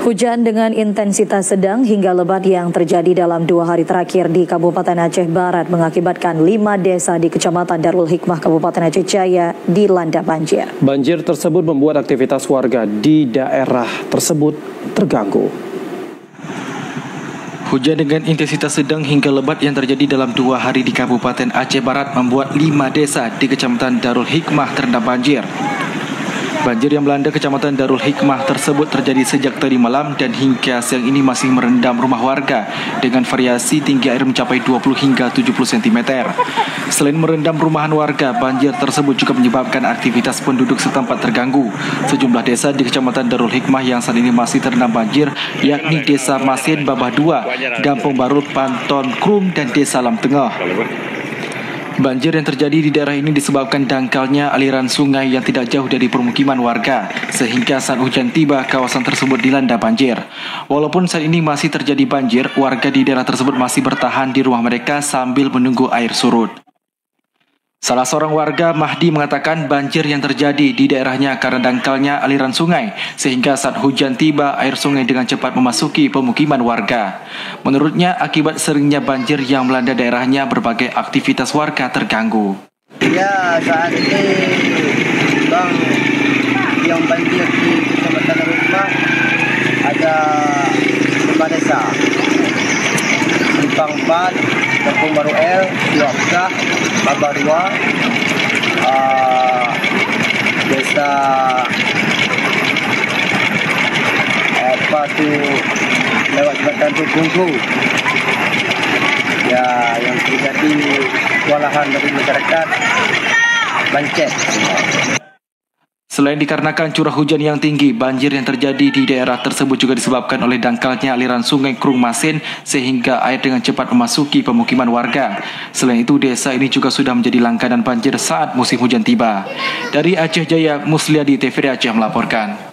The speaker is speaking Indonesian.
Hujan dengan intensitas sedang hingga lebat yang terjadi dalam 2 hari terakhir di Kabupaten Aceh Barat mengakibatkan 5 desa di Kecamatan Darul Hikmah, Kabupaten Aceh Jaya dilanda banjir. Banjir tersebut membuat aktivitas warga di daerah tersebut terganggu. Hujan dengan intensitas sedang hingga lebat yang terjadi dalam 2 hari di Kabupaten Aceh Barat membuat 5 desa di Kecamatan Darul Hikmah terendam banjir. Banjir yang melanda Kecamatan Darul Hikmah tersebut terjadi sejak tadi malam dan hingga siang ini masih merendam rumah warga dengan variasi tinggi air mencapai 20 hingga 70 cm. Selain merendam rumahan warga, banjir tersebut juga menyebabkan aktivitas penduduk setempat terganggu. Sejumlah desa di Kecamatan Darul Hikmah yang saat ini masih terendam banjir, yakni Desa Masin Babah 2, Gampung Barut, Panton Krum, dan Desa Lam Tengah. Banjir yang terjadi di daerah ini disebabkan dangkalnya aliran sungai yang tidak jauh dari permukiman warga, sehingga saat hujan tiba, kawasan tersebut dilanda banjir. Walaupun saat ini masih terjadi banjir, warga di daerah tersebut masih bertahan di rumah mereka sambil menunggu air surut. Salah seorang warga, Mahdi, mengatakan banjir yang terjadi di daerahnya karena dangkalnya aliran sungai, sehingga saat hujan tiba, air sungai dengan cepat memasuki pemukiman warga. Menurutnya, akibat seringnya banjir yang melanda daerahnya, berbagai aktivitas warga terganggu. Ya, saat ini, Bang, yang banjir di Kecamatan Darul Hikmah ada 5 desa. Simpang 4, Kampung Baru L, Masin Babah 2, desa lewat jembatan Tugungku. Ya, yang terjadi kewalahan dari masyarakat Bancet. Selain dikarenakan curah hujan yang tinggi, banjir yang terjadi di daerah tersebut juga disebabkan oleh dangkalnya aliran sungai Krung Masin sehingga air dengan cepat memasuki pemukiman warga. Selain itu, desa ini juga sudah menjadi langganan banjir saat musim hujan tiba. Dari Aceh Jaya, Musliadi, TVRI Aceh melaporkan.